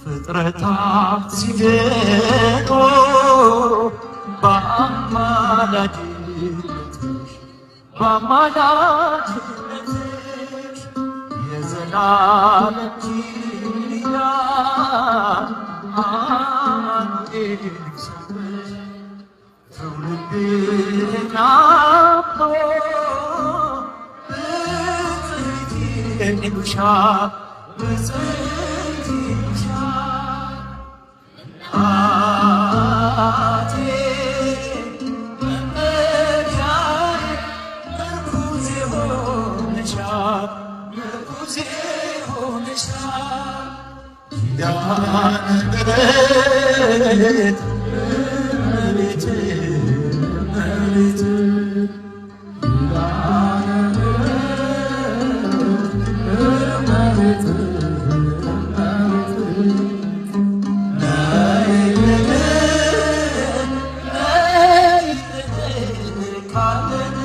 ፍጥረታት ሲደቁ በአማላጅነትሽ የዘላለም ኪዳን አኑኤል ሰጠሽ። ትውልድን ናፍቆ ብፅዕት ይሉሻል ብፅዕት ይሉሻል እናቴ መመኪያዬ ምርኩዜ ሆነሻል ምርኩዜ ሆነሻል ኪዳነ ምሕረት እመቤቴ እመቤቴ Hallelujah.